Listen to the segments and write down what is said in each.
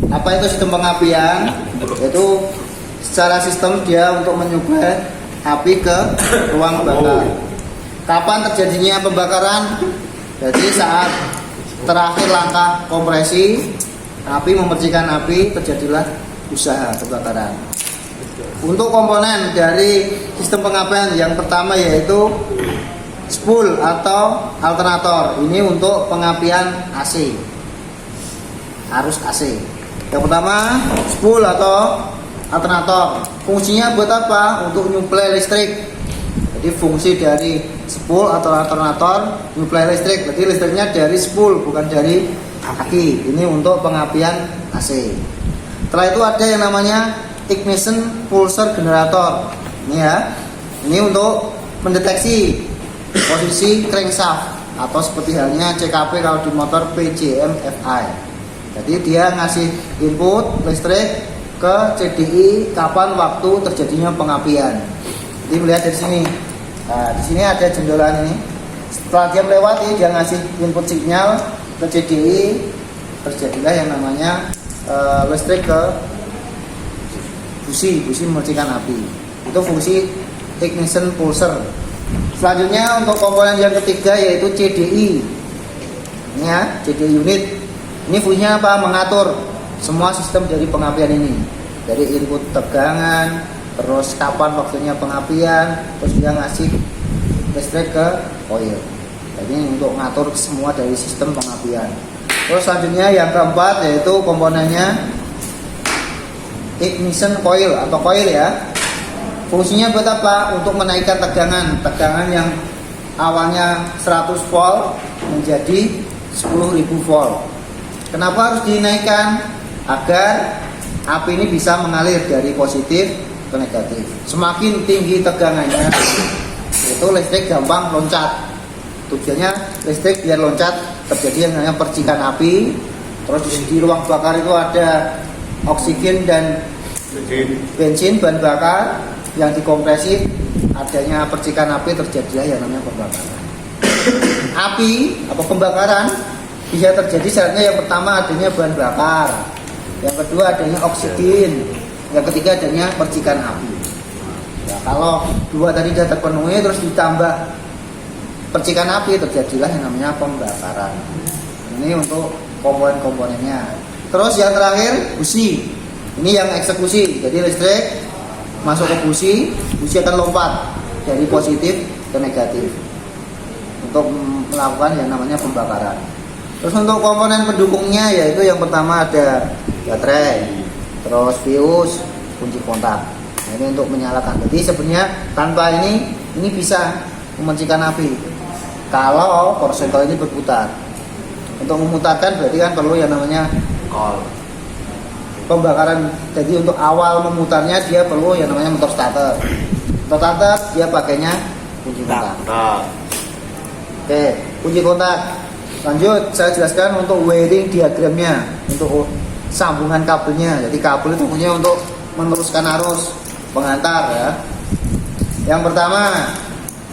Apa itu sistem pengapian? Yaitu secara sistem dia untuk menyuplai api ke ruang bakar. Kapan terjadinya pembakaran? Jadi saat terakhir langkah kompresi, api memercikan api, terjadilah usaha kebakaran. Untuk komponen dari sistem pengapian yang pertama yaitu spool atau alternator. Ini untuk pengapian AC, arus AC. Yang pertama spool atau alternator. Fungsinya buat apa? Untuk nyuplai listrik. Jadi fungsi dari spool atau alternator nyuplai listrik. Berarti listriknya dari spool bukan dari aki. Ini untuk pengapian AC. Setelah itu ada yang namanya ignition pulser generator. Ini ya. Ini untuk mendeteksi posisi crankshaft atau seperti halnya CKP kalau di motor PJM FI. Jadi dia ngasih input listrik ke CDI kapan waktu terjadinya pengapian. Jadi melihat dari sini. Nah, di sini ada jendolan ini. Setelah dia melewati, dia ngasih input sinyal ke CDI, terjadilah yang namanya listrik ke busi memercikan api. Itu fungsi ignition pulser. Selanjutnya untuk komponen yang ketiga yaitu CDI. Ini ya, CDI unit. Ini fungsinya apa? Mengatur semua sistem dari pengapian ini. Dari input tegangan, terus kapan waktunya pengapian, terus dia ngasih listrik ke coil. Jadi untuk ngatur semua dari sistem pengapian. Terus selanjutnya yang keempat yaitu komponennya ignition coil atau coil ya. Fungsinya buat apa? Untuk menaikkan tegangan yang awalnya 100 volt menjadi 10.000 volt. Kenapa harus dinaikkan? Agar api ini bisa mengalir dari positif ke negatif. Semakin tinggi tegangannya, itu listrik gampang loncat. Tujuannya listrik biar loncat, terjadi yang namanya percikan api. Terus di ruang bakar itu ada oksigen dan bensin bahan bakar yang dikompresi, adanya percikan api, terjadilah yang namanya pembakaran. Api atau pembakaran bisa terjadi syaratnya yang pertama adanya bahan bakar, yang kedua adanya oksigen, yang ketiga adanya percikan api. Ya, kalau dua tadi sudah terpenuhi terus ditambah percikan api, terjadilah yang namanya pembakaran. Ini untuk komponen-komponennya. Terus yang terakhir busi. Ini yang eksekusi. Jadi listrik masuk ke busi akan lompat dari positif ke negatif untuk melakukan yang namanya pembakaran. Terus untuk komponen pendukungnya yaitu yang pertama ada baterai, terus fuse, kunci kontak. Nah, ini untuk menyalakan. Jadi sebenarnya tanpa ini bisa memercikan api. Kalau korsleting ini berputar. Untuk memutarkan berarti kan perlu yang namanya kol. Pembakaran. Jadi untuk awal memutarnya dia perlu yang namanya motor starter. Motor starter dia pakainya kunci kontak. Oke, kunci kontak. Lanjut saya jelaskan untuk wiring diagramnya, untuk sambungan kabelnya. Jadi kabel itu punya untuk meneruskan arus pengantar ya. Yang pertama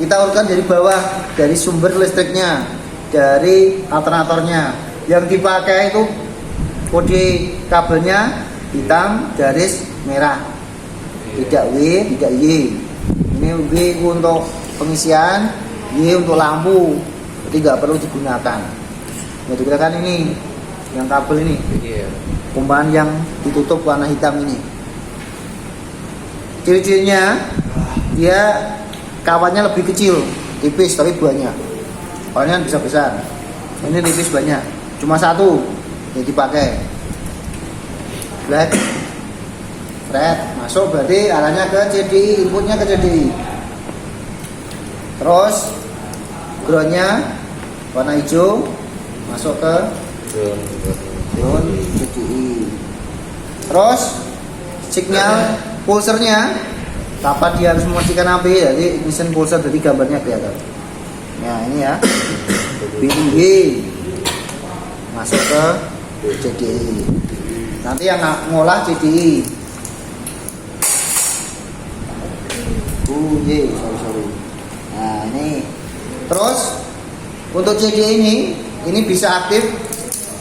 kita urutkan dari bawah, dari sumber listriknya, dari alternatornya. Yang dipakai itu kode kabelnya hitam garis merah, tidak W, tidak Y. Ini W untuk pengisian, Y untuk lampu, jadi nggak perlu digunakan. Yang digunakan ini, yang kabel ini, kumparan yang ditutup warna hitam ini. Ciri-cirinya dia kawatnya lebih kecil, tipis tapi banyak. Kawatnya bisa besar. Ini tipis banyak, cuma satu yang dipakai. Black, red, masuk berarti arahnya ke CDI, inputnya ke CDI. Terus groundnya warna hijau, masuk ke ground CDI. Terus sinyal pulsernya kapan dia harus mematikan api, jadi ignition pulser, jadi gambarnya kelihatan. Nah ini ya, tinggi masuk ke CDI. Nanti yang ngolah CDI. Sorry. Nah ini. Terus untuk CDI ini bisa aktif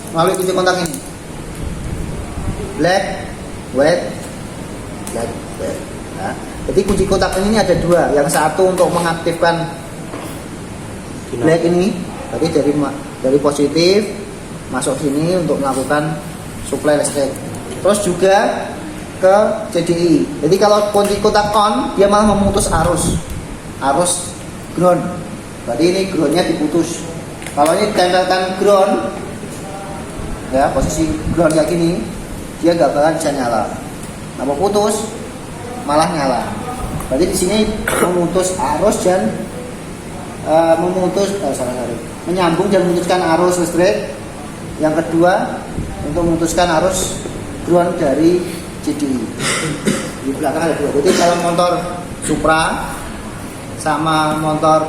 melalui kunci kontak ini. black, white, black, white. Nah, jadi kunci kotak ini ada dua. Yang satu untuk mengaktifkan black ini, tadi dari positif masuk sini untuk melakukan suplai listrik. Terus juga ke CDI. Jadi kalau kunci kotak on, dia malah memutus arus ground. Berarti ini groundnya diputus. Kalau ini ditempelkan ground, ya posisi ground kayak gini, dia nggak bakal bisa nyala. Nah, mau putus malah nyala. Berarti di sini memutus arus dan menyambung dan memutuskan arus listrik. Yang kedua untuk memutuskan arus ground dari CDI. Di belakang ada dua. Jadi kalau motor Supra sama motor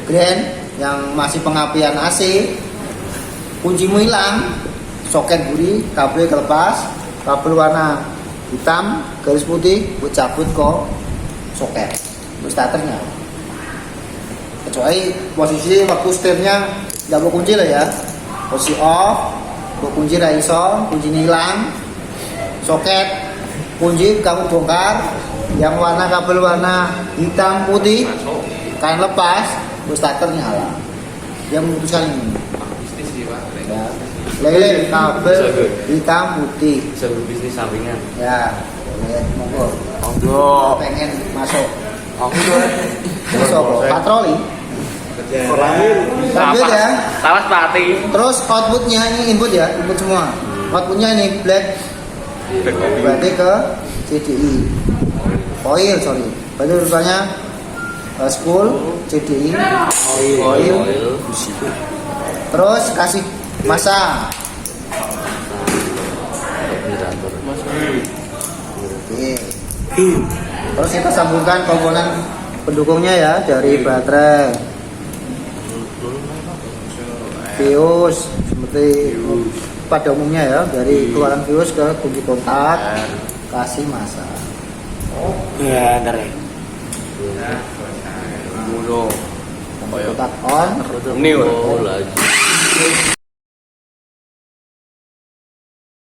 Grand yang masih pengapian AC, kuncimu hilang, soket buri, kabel kelepas, kabel warna hitam, garis putih, gue cabut kok soket, terus starternya. Kecuali posisi waktu setirnya nggak mau kunci lah ya, posisi off, gue kunci raiso, kuncinya hilang, soket, kunci kamu bongkar, yang warna kabel warna hitam putih, kain lepas, gue starter nyala. Dia memutuskan ini. Ya. Lele kabel hitam putih. Bisa berbisnis sampingan. Ya, monggo. Monggo. Pengen masuk. Monggo. Masuk patroli. Lanjut ya. Salah sepati. Terus outputnya ini input ya, input semua. Outputnya ini black. Berarti ke CDI. Oil, sorry. Berarti urusannya spool, CDI, oil. Terus kasih masa. Oke. Terus kita sambungkan komponen pendukungnya ya dari baterai, fuse seperti pada umumnya ya, dari keluaran fuse ke kunci kontak, kasih masa. Ya, dari. Mudo. Kontak on. Ini lagi.